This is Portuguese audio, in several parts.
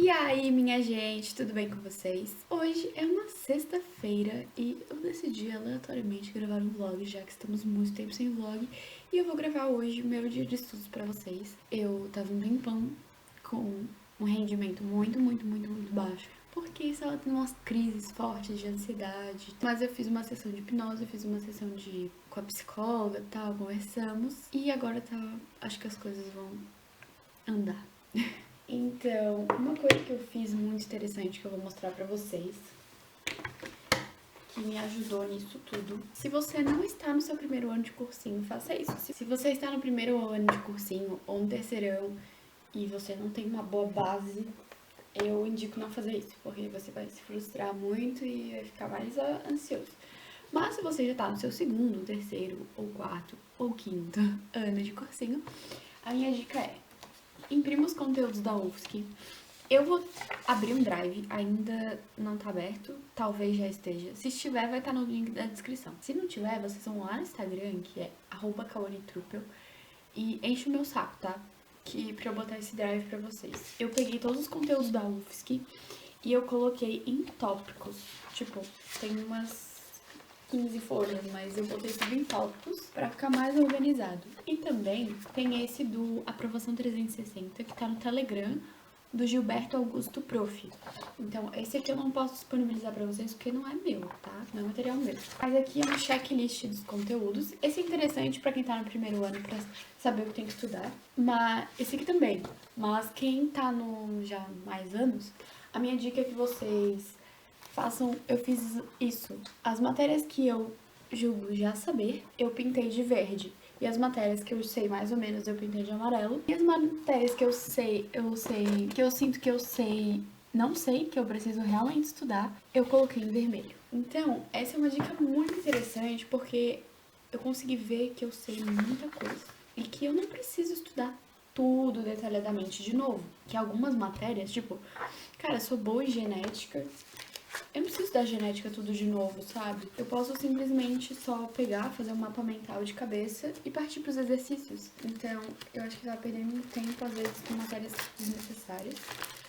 E aí, minha gente, tudo bem com vocês? Hoje é uma sexta-feira e eu decidi aleatoriamente gravar um vlog, já que estamos muito tempo sem vlog. E eu vou gravar hoje o meu dia de estudos pra vocês. Eu tava um tempão com um rendimento muito baixo, porque estava tendo umas crises fortes de ansiedade. Mas eu fiz uma sessão de hipnose, eu fiz uma sessão com a psicóloga e tal, conversamos. E agora acho que as coisas vão andar. Então, uma coisa que eu fiz muito interessante que eu vou mostrar pra vocês, que me ajudou nisso tudo. Se você não está no seu primeiro ano de cursinho, faça isso. Se você está no primeiro ano de cursinho ou no terceirão e você não tem uma boa base, eu indico não fazer isso, porque você vai se frustrar muito e vai ficar mais ansioso. Mas se você já está no seu segundo, terceiro, ou quarto, ou quinto ano de cursinho, a minha dica é: imprima os conteúdos da UFSC. Eu vou abrir um drive, ainda não tá aberto, talvez já esteja. Se estiver, vai estar no link da descrição. Se não tiver, vocês vão lá no Instagram, que é @kaoritrupel, e enche o meu saco, tá? Pra eu botar esse drive pra vocês. Eu peguei todos os conteúdos da UFSC e eu coloquei em tópicos. Tipo, tem umas 15 folhas, mas eu botei tudo em tópicos pra ficar mais organizado. E também tem esse do Aprovação 360, que tá no Telegram, do Gilberto Augusto Prof. Então, esse aqui eu não posso disponibilizar pra vocês porque não é meu, tá? Não é material meu. Mas aqui é um checklist dos conteúdos. Esse é interessante pra quem tá no primeiro ano pra saber o que tem que estudar. Mas esse aqui também. Mas quem tá no já mais anos, a minha dica é que vocês façam, eu fiz isso. As matérias que eu julgo já saber, eu pintei de verde. E as matérias que eu sei mais ou menos, eu pintei de amarelo. E as matérias que eu sinto que eu sei, não sei, que eu preciso realmente estudar, eu coloquei em vermelho. Então, essa é uma dica muito interessante, porque eu consegui ver que eu sei muita coisa. E que eu não preciso estudar tudo detalhadamente de novo. Que algumas matérias, tipo, cara, eu sou boa em genética, eu não preciso da genética tudo de novo, sabe? Eu posso simplesmente só pegar, fazer um mapa mental de cabeça e partir pros exercícios. Então, eu acho que eu tava perdendo tempo, às vezes, com matérias desnecessárias.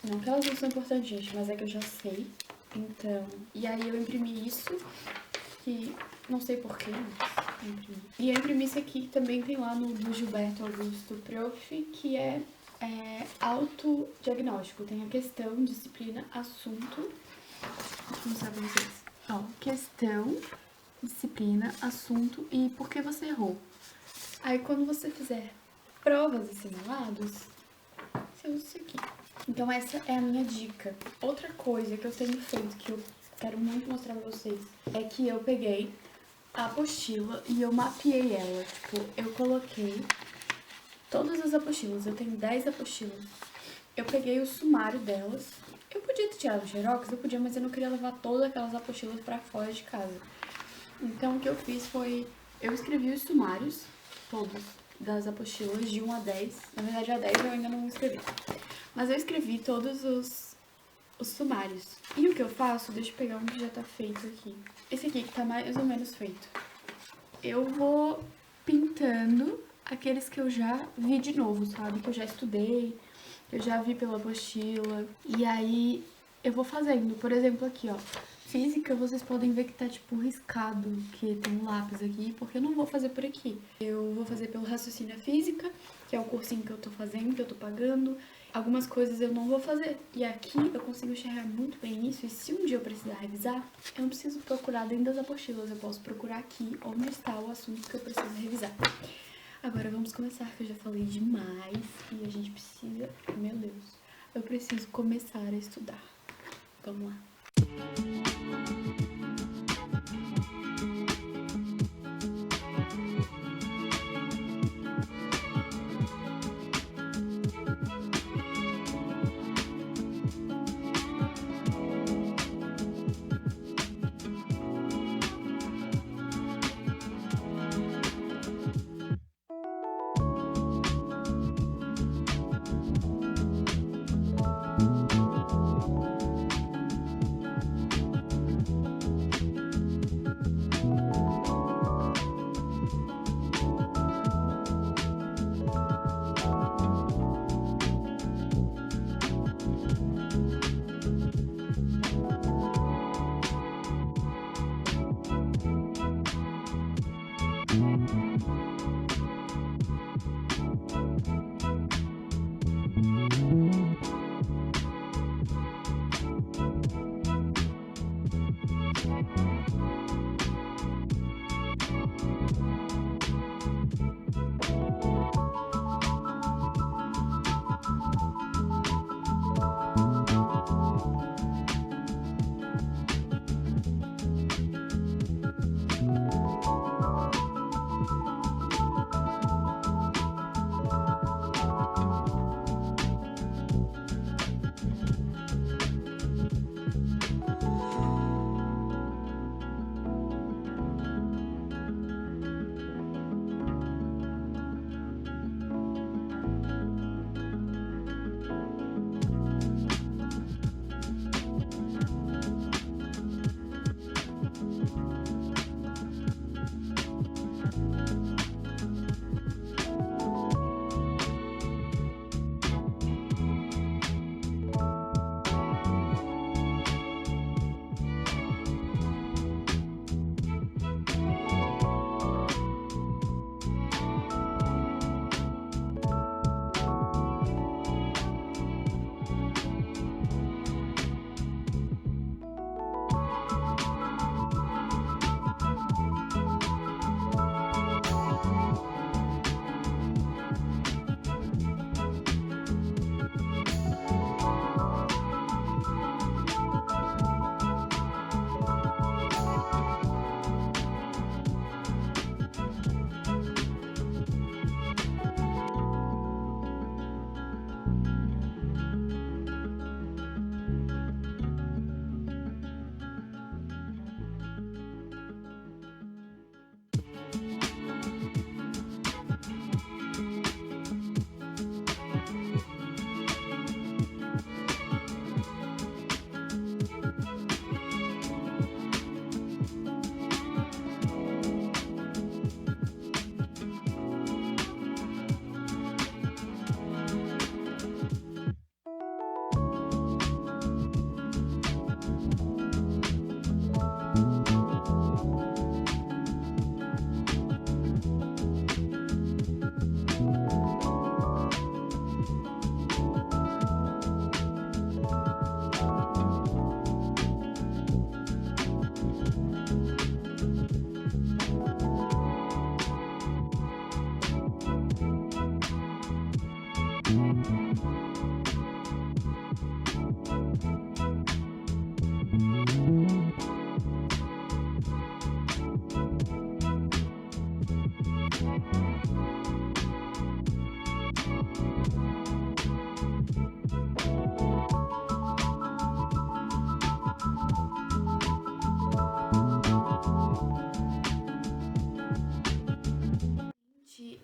Não que elas não são importantes, gente, mas é que eu já sei. Então, e aí eu imprimi isso, que não sei porquê, mas eu imprimi. E eu imprimi esse aqui, que também tem lá no do Gilberto Augusto Prof, que é autodiagnóstico. Tem a questão, disciplina, assunto. Deixa eu mostrar pra vocês. Ó, questão, disciplina, assunto e por que você errou. Aí quando você fizer provas e simulados, você usa isso aqui. Então essa é a minha dica. Outra coisa que eu tenho feito, que eu quero muito mostrar pra vocês, é que eu peguei a apostila e eu mapeei ela. Tipo, eu coloquei todas as apostilas, eu tenho 10 apostilas. Eu peguei o sumário delas. Eu podia ter tirado o xerox, eu podia, mas eu não queria levar todas aquelas apostilas pra fora de casa. Então o que eu fiz foi, eu escrevi os sumários, todos, das apostilas de 1 a 10. Na verdade, a 10 eu ainda não escrevi. Mas eu escrevi todos os sumários. E o que eu faço, deixa eu pegar um que já tá feito aqui. Esse aqui que tá mais ou menos feito. Eu vou pintando aqueles que eu já vi de novo, sabe? Que eu já estudei, que eu já vi pela apostila. E aí eu vou fazendo. Por exemplo, aqui, ó. Física, vocês podem ver que tá, tipo, riscado, que tem um lápis aqui, porque eu não vou fazer por aqui. Eu vou fazer pelo Raciocínio Física, que é o cursinho que eu tô fazendo, que eu tô pagando. Algumas coisas eu não vou fazer. E aqui eu consigo enxergar muito bem isso. E se um dia eu precisar revisar, eu não preciso procurar dentro das apostilas. Eu posso procurar aqui onde está o assunto que eu preciso revisar. Agora vamos começar, que eu já falei demais. E a gente precisa... Meu Deus. Eu preciso começar a estudar. Vamos lá.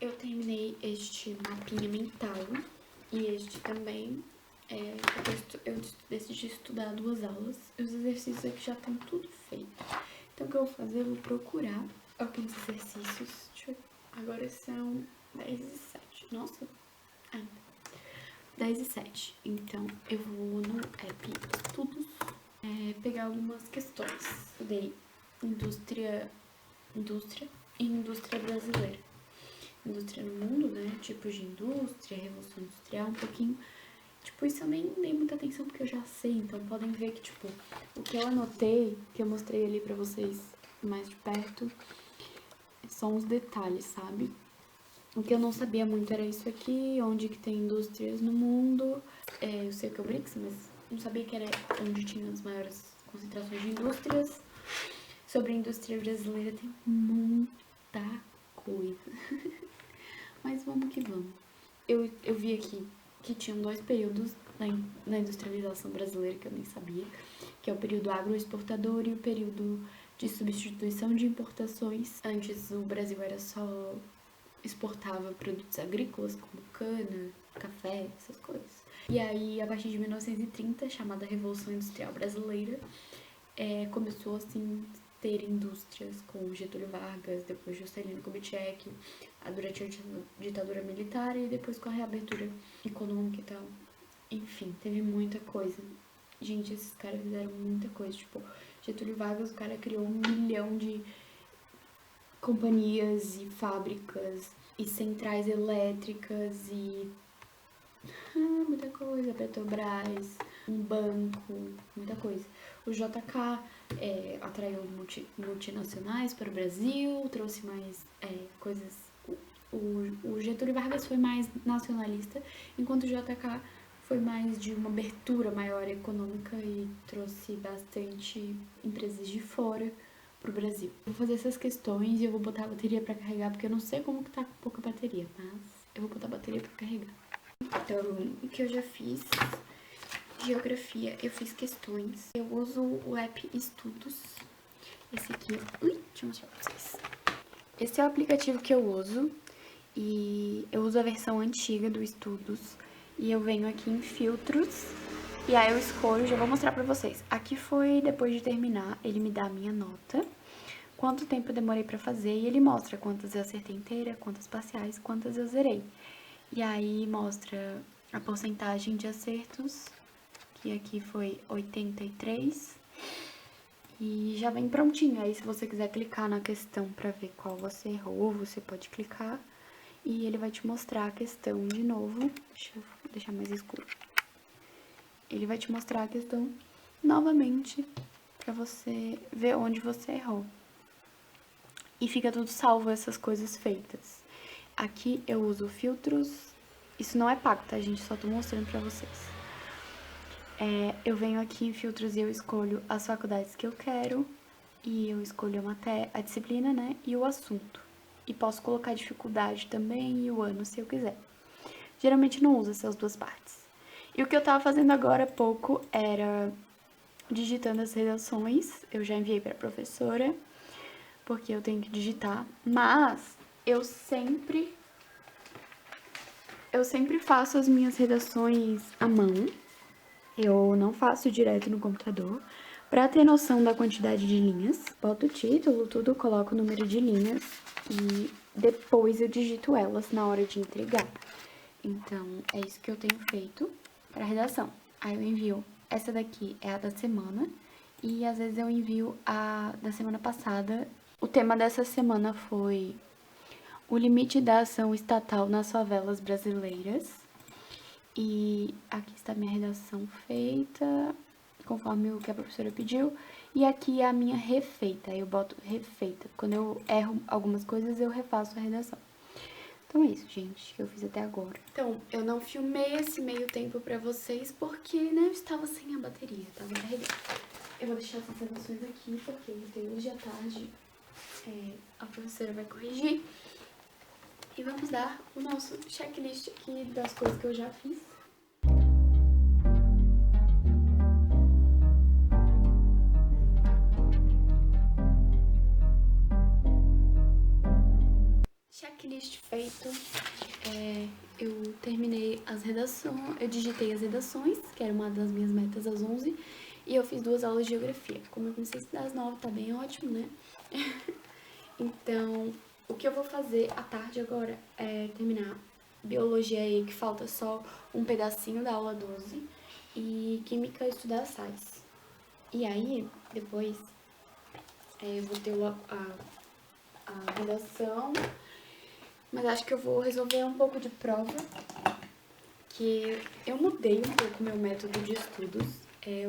Eu terminei este mapinha mental e este também. Eu decidi estudar 2 aulas. Os exercícios aqui já estão tudo feito. Então o que eu vou fazer? Eu vou procurar alguns exercícios. Agora são 10h07. Nossa, ainda. 10h07. Então eu vou no app Estudos pegar algumas questões. Estudei indústria e indústria brasileira. Indústria no mundo, né? Tipos de indústria, revolução industrial, um pouquinho. Tipo, isso eu nem dei muita atenção porque eu já sei. Então podem ver que, tipo, o que eu anotei, que eu mostrei ali pra vocês mais de perto, são os detalhes, sabe? O que eu não sabia muito era isso aqui, onde que tem indústrias no mundo. Eu sei o que é o BRICS, mas não sabia que era onde tinha as maiores concentrações de indústrias. Sobre a indústria brasileira tem muita coisa. Mas vamos que vamos. Eu vi aqui que tinham 2 períodos na industrialização brasileira que eu nem sabia, que é o período agroexportador e o período de substituição de importações. Antes o Brasil era só exportava produtos agrícolas como cana, café, essas coisas. E aí, a partir de 1930, chamada Revolução Industrial Brasileira, começou assim ter indústrias com Getúlio Vargas, depois Juscelino Kubitschek, durante a ditadura militar e depois com a reabertura econômica e tal. Enfim, teve muita coisa. Gente, esses caras fizeram muita coisa. Tipo, Getúlio Vargas, o cara criou 1 milhão de companhias e fábricas e centrais elétricas e muita coisa, Petrobras, um banco, muita coisa. O JK atraiu multinacionais para o Brasil, trouxe mais coisas. O Getúlio Vargas foi mais nacionalista, enquanto o JK foi mais de uma abertura maior econômica e trouxe bastante empresas de fora pro Brasil. Eu vou fazer essas questões e eu vou botar a bateria pra carregar, porque eu não sei como que tá com pouca bateria, mas eu vou botar a bateria pra carregar. Então, o que eu já fiz, geografia, eu fiz questões. Eu uso o app Estudos. Esse aqui, deixa eu mostrar pra vocês. Esse é o aplicativo que eu uso e eu uso a versão antiga do Estudos. E eu venho aqui em filtros e aí eu escolho, já vou mostrar pra vocês. Aqui foi, depois de terminar, ele me dá a minha nota, quanto tempo eu demorei pra fazer e ele mostra quantas eu acertei inteira, quantas parciais, quantas eu zerei. E aí mostra a porcentagem de acertos, que aqui foi 83. E já vem prontinho. Aí se você quiser clicar na questão pra ver qual você errou, você pode clicar. E ele vai te mostrar a questão de novo. Deixa eu deixar mais escuro. Ele vai te mostrar a questão novamente pra você ver onde você errou. E fica tudo salvo, essas coisas feitas. Aqui eu uso filtros. Isso não é pago, tá, gente? Só tô mostrando pra vocês. Eu venho aqui em filtros e eu escolho as faculdades que eu quero. E eu escolho a disciplina, né? E o assunto. E posso colocar dificuldade também e o ano, se eu quiser. Geralmente não uso essas 2 partes. E o que eu tava fazendo agora há pouco era digitando as redações. Eu já enviei pra professora, porque eu tenho que digitar. Mas eu sempre faço as minhas redações à mão. Eu não faço direto no computador. Pra ter noção da quantidade de linhas, boto o título, tudo, coloco o número de linhas e depois eu digito elas na hora de entregar. Então, é isso que eu tenho feito pra redação. Aí eu envio, essa daqui é a da semana e às vezes eu envio a da semana passada. O tema dessa semana foi o limite da ação estatal nas favelas brasileiras. E aqui está minha redação feita, conforme o que a professora pediu. E aqui é a minha refeita, eu boto refeita. Quando eu erro algumas coisas, eu refaço a redação. Então é isso, gente, que eu fiz até agora. Então, eu não filmei esse meio tempo pra vocês porque, né, eu estava sem a bateria, tava carregando. Eu vou deixar essas redações aqui porque hoje à tarde a professora vai corrigir. E vamos dar o nosso checklist aqui das coisas que eu já fiz. Checklist feito. Eu terminei as redações, eu digitei as redações, que era uma das minhas metas às 11, e eu fiz 2 aulas de geografia. Como eu comecei a estudar às 9, tá bem ótimo, né? Então, o que eu vou fazer à tarde agora é terminar biologia aí, que falta só um pedacinho da aula 12, e química estudar sais. E aí, depois, eu vou ter a redação, mas acho que eu vou resolver um pouco de prova, que eu mudei um pouco meu método de estudos.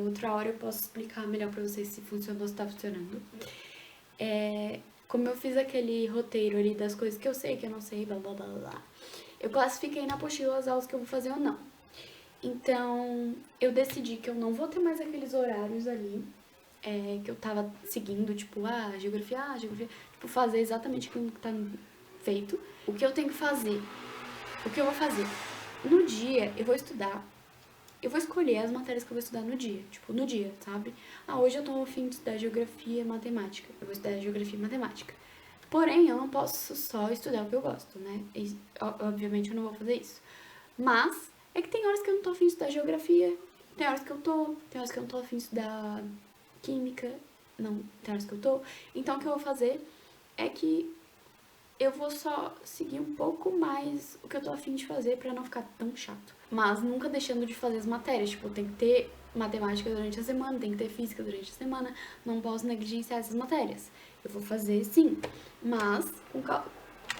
Outra hora eu posso explicar melhor pra vocês se funcionou, se tá funcionando. Como eu fiz aquele roteiro ali das coisas que eu sei, que eu não sei, blá blá blá blá, eu classifiquei na apostila as aulas que eu vou fazer ou não. Então, eu decidi que eu não vou ter mais aqueles horários ali, que eu tava seguindo, tipo, geografia, tipo, fazer exatamente aquilo que tá feito. O que eu tenho que fazer? O que eu vou fazer? No dia, eu vou estudar. Eu vou escolher as matérias que eu vou estudar no dia. Tipo, no dia, sabe? Hoje eu tô a fim de estudar geografia e matemática. Eu vou estudar geografia e matemática. Porém, eu não posso só estudar o que eu gosto, né? E, obviamente eu não vou fazer isso. Mas, é que tem horas que eu não tô a fim de estudar geografia. Tem horas que eu tô. Tem horas que eu não tô a fim de estudar química. Não, tem horas que eu tô. Então, o que eu vou fazer é que eu vou só seguir um pouco mais o que eu tô a fim de fazer pra não ficar tão chato. Mas nunca deixando de fazer as matérias. Tipo, tem que ter matemática durante a semana, tem que ter física durante a semana. Não posso negligenciar essas matérias. Eu vou fazer sim, mas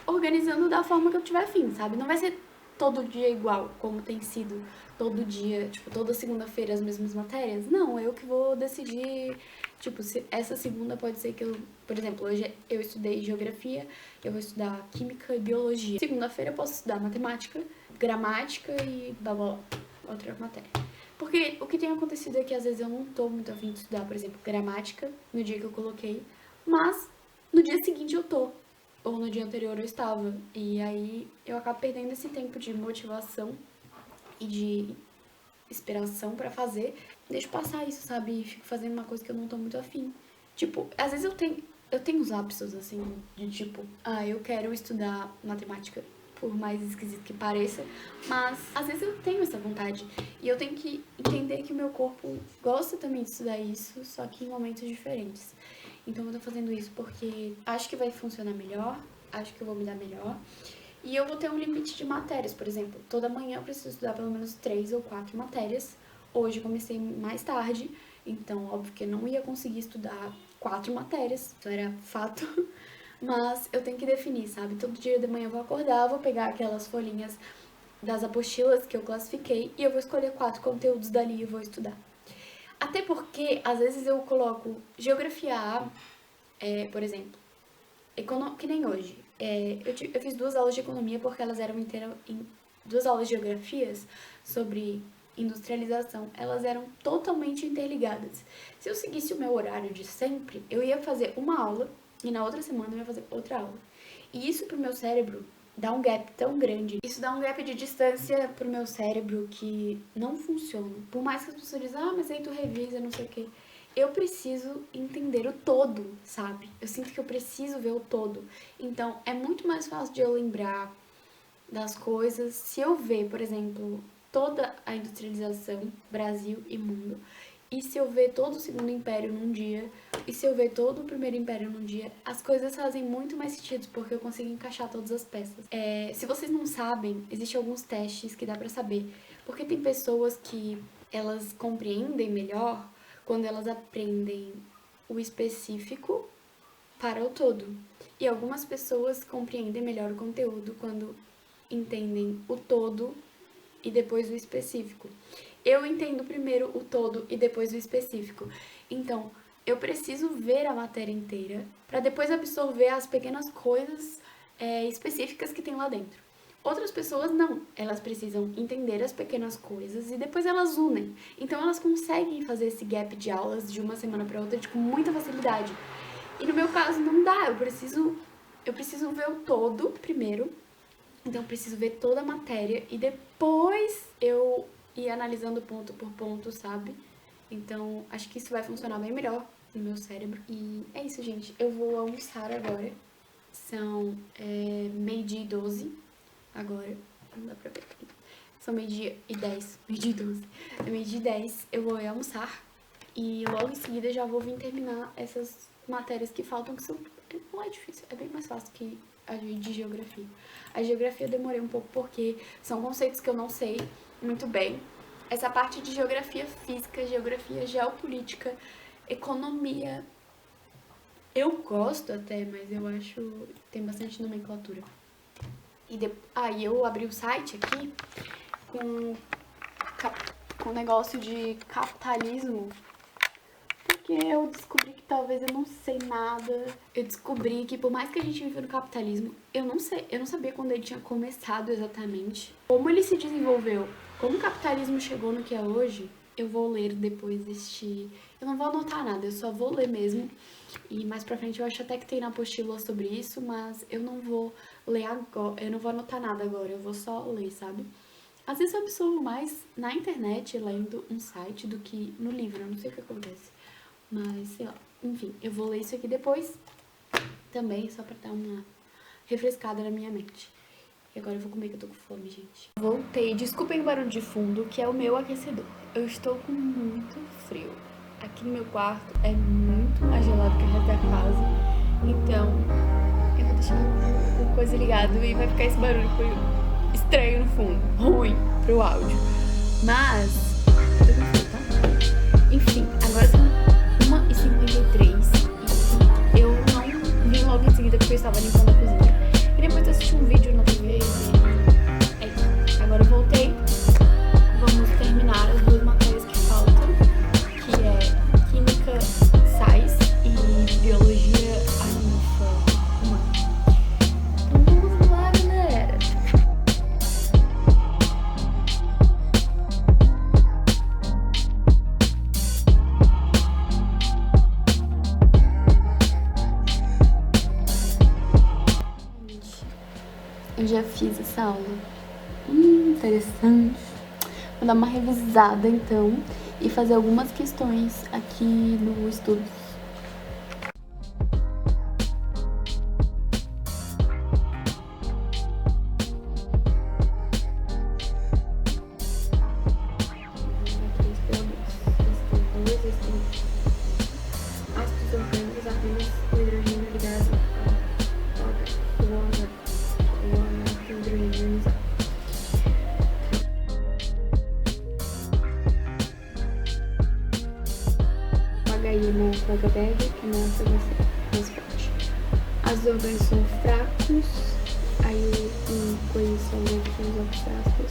organizando da forma que eu tiver afim, sabe? Não vai ser todo dia igual, como tem sido todo dia, tipo, toda segunda-feira as mesmas matérias. Não, eu que vou decidir, tipo, se essa segunda pode ser que eu, por exemplo, hoje eu estudei geografia, eu vou estudar química e biologia. Segunda-feira eu posso estudar matemática, gramática e blá blá, outra matéria. Porque o que tem acontecido é que às vezes eu não tô muito afim de estudar, por exemplo, gramática, no dia que eu coloquei, mas no dia seguinte eu tô. Ou no dia anterior eu estava. E aí eu acabo perdendo esse tempo de motivação e de inspiração pra fazer. Deixo passar isso, sabe? E fico fazendo uma coisa que eu não tô muito afim. Tipo, às vezes eu tenho os lapsos, assim, de tipo, eu quero estudar matemática, por mais esquisito que pareça, mas às vezes eu tenho essa vontade. E eu tenho que entender que o meu corpo gosta também de estudar isso, só que em momentos diferentes. Então eu tô fazendo isso porque acho que vai funcionar melhor, acho que eu vou me dar melhor. E eu vou ter um limite de matérias, por exemplo, toda manhã eu preciso estudar pelo menos 3 ou 4 matérias. Hoje eu comecei mais tarde, então óbvio que eu não ia conseguir estudar 4 matérias, isso era fato. Mas eu tenho que definir, sabe? Todo dia de manhã eu vou acordar, vou pegar aquelas folhinhas das apostilas que eu classifiquei e eu vou escolher 4 conteúdos dali e vou estudar. Até porque, às vezes eu coloco geografia A, por exemplo, que nem hoje. Eu fiz 2 aulas de economia porque elas eram em 2 aulas de geografias sobre industrialização. Elas eram totalmente interligadas. Se eu seguisse o meu horário de sempre, eu ia fazer uma aula e na outra semana eu ia fazer outra aula. E isso pro meu cérebro dá um gap tão grande. Isso dá um gap de distância pro meu cérebro que não funciona. Por mais que as pessoas dizem, mas aí tu revisa, não sei o quê. Eu preciso entender o todo, sabe? Eu sinto que eu preciso ver o todo. Então, é muito mais fácil de eu lembrar das coisas se eu ver, por exemplo, toda a industrialização, Brasil e mundo, e se eu ver todo o Segundo Império num dia, e se eu ver todo o Primeiro Império num dia, as coisas fazem muito mais sentido, porque eu consigo encaixar todas as peças. Se vocês não sabem, existem alguns testes que dá pra saber, porque tem pessoas que elas compreendem melhor quando elas aprendem o específico para o todo. E algumas pessoas compreendem melhor o conteúdo quando entendem o todo e depois o específico. Eu entendo primeiro o todo e depois o específico. Então, eu preciso ver a matéria inteira para depois absorver as pequenas coisas específicas que tem lá dentro. Outras pessoas não, elas precisam entender as pequenas coisas e depois elas unem. Então elas conseguem fazer esse gap de aulas de uma semana para outra com muita facilidade. E no meu caso não dá, eu preciso ver o todo primeiro. Então eu preciso ver toda a matéria e depois eu ir analisando ponto por ponto, sabe? Então acho que isso vai funcionar bem melhor no meu cérebro. E é isso, gente. Eu vou almoçar agora. São 12h12 agora. Não dá pra ver aqui. São 12h10. 12h12. É 12h10. Eu vou almoçar. E logo em seguida já vou vir terminar essas matérias que faltam, que são... Não é difícil. É bem mais fácil que a de geografia. A geografia eu demorei um pouco porque são conceitos que eu não sei muito bem. Essa parte de geografia física, geografia geopolítica, economia, eu gosto até, mas eu acho que tem bastante nomenclatura. E eu abri o site aqui com negócio de capitalismo, porque eu descobri que talvez eu não sei nada. Eu descobri que por mais que a gente viva no capitalismo, eu não sabia quando ele tinha começado exatamente. Como ele se desenvolveu, como o capitalismo chegou no que é hoje, eu vou ler depois deste... Eu não vou anotar nada, eu só vou ler mesmo. E mais pra frente eu acho até que tem na apostila sobre isso, mas eu não vou ler agora, eu não vou anotar nada agora, eu vou só ler, sabe? Às vezes eu absorvo mais na internet lendo um site do que no livro, eu não sei o que acontece. Mas, sei lá, enfim, eu vou ler isso aqui depois também, só pra dar uma refrescada na minha mente. E agora eu vou comer que eu tô com fome, gente. Voltei, desculpem o barulho de fundo, que é o meu aquecedor. Eu estou com muito frio. Aqui no meu quarto é muito mais gelado que o resto da casa. Então, eu vou deixar o coisa ligado e vai ficar esse barulho estranho no fundo. Ruim pro áudio. Mas, eu não sei, tá? Enfim, agora são 1h53 e eu não vim logo em seguida porque eu estava limpando a cozinha. E depois eu assisti um vídeo na TV e é isso. Agora eu voltei. Vamos terminar as duas matérias que faltam, que é Química Sais e Biologia Animal Humana. Então vamos lá, galera. Eu já fiz essa aula. Interessante. Vou dar uma revisada então e fazer algumas questões aqui no estudo. Ácidos orgânicos apenas o hidrogênio ligado ao hidrogênio ionizado. HI na placa bag, que mostra mais forte. Ácidos orgânicos são fracos, aí coisas são negativos abstratos.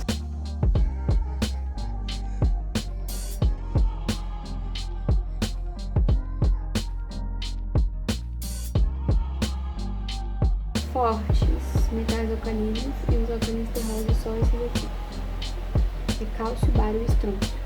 Fortes, metais alcalinos, e os alcalinos terrosos só esses aqui. É cálcio, bário e estrôncio.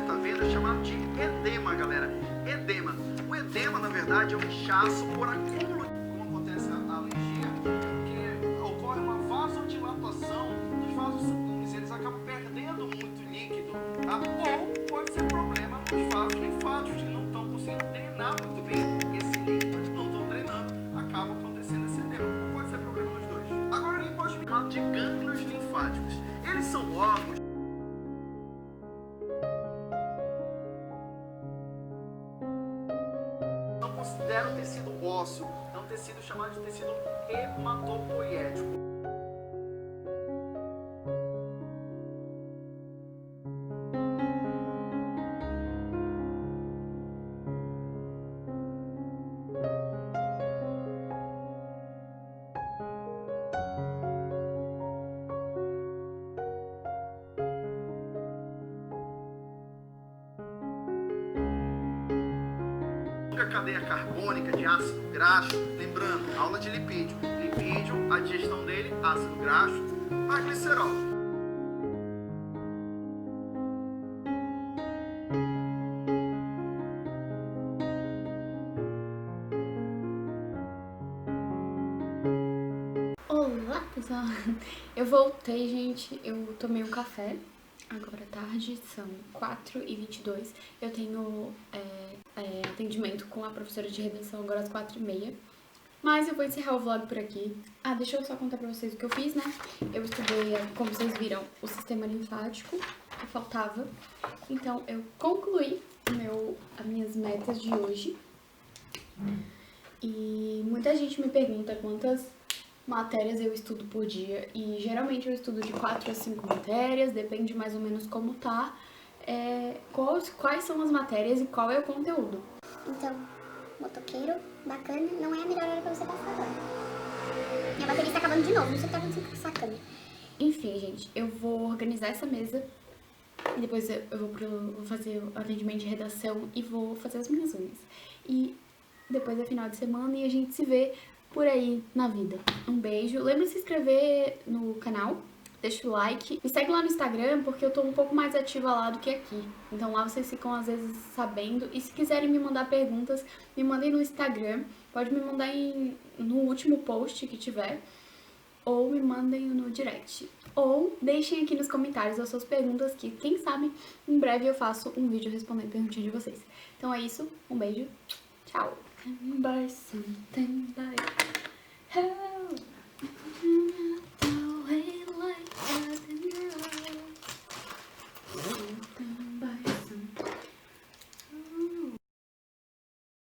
tá vendo é chamado de edema, galera. Edema. O edema, na verdade, é um inchaço por acúmulo. Como acontece a alergia? Porque ocorre uma vasodilatação dos vasos sanguíneos. Eles acabam perdendo muito líquido, tá? Ou pode ser problema nos vasos linfáticos, que não estão conseguindo drenar muito bem esse líquido, não estão drenando, acaba acontecendo esse edema. Pode ser problema nos dois. Agora, ele pode ser chamado de gânglios linfáticos. Eles são órgãos não consideram tecido ósseo, é um tecido chamado de tecido hematopoiético. A cadeia carbônica de ácido graxo, lembrando, aula de lipídio. Lipídio, a digestão dele, ácido graxo, a glicerol. Olá, pessoal! Eu voltei, gente. Eu tomei um café. Agora é tarde, são 4h22. Eu tenho atendimento com a professora de redação agora às 4h30. Mas eu vou encerrar o vlog por aqui. Deixa eu só contar pra vocês o que eu fiz, né? Eu estudei, como vocês viram, o sistema linfático, que faltava. Então, eu concluí as minhas metas de hoje. E muita gente me pergunta quantas matérias eu estudo por dia, e geralmente eu estudo de 4 a 5 matérias, depende mais ou menos como tá, quais são as matérias e qual é o conteúdo. Então, motoqueiro, bacana, não é a melhor hora pra você passar agora. Minha bateria está acabando de novo, não sei o que tá acontecendo com essa câmera. Enfim, gente, eu vou organizar essa mesa, e depois eu vou fazer o atendimento de redação e vou fazer as minhas unhas. E depois é final de semana e a gente se vê por aí na vida. Um beijo. Lembra de se inscrever no canal, deixa o like. Me segue lá no Instagram, porque eu tô um pouco mais ativa lá do que aqui. Então lá vocês ficam às vezes sabendo. E se quiserem me mandar perguntas, me mandem no Instagram. Pode me mandar no último post que tiver. Ou me mandem no direct. Ou deixem aqui nos comentários as suas perguntas, que quem sabe em breve eu faço um vídeo respondendo perguntinhas de vocês. Então é isso. Um beijo. Tchau. Buy something like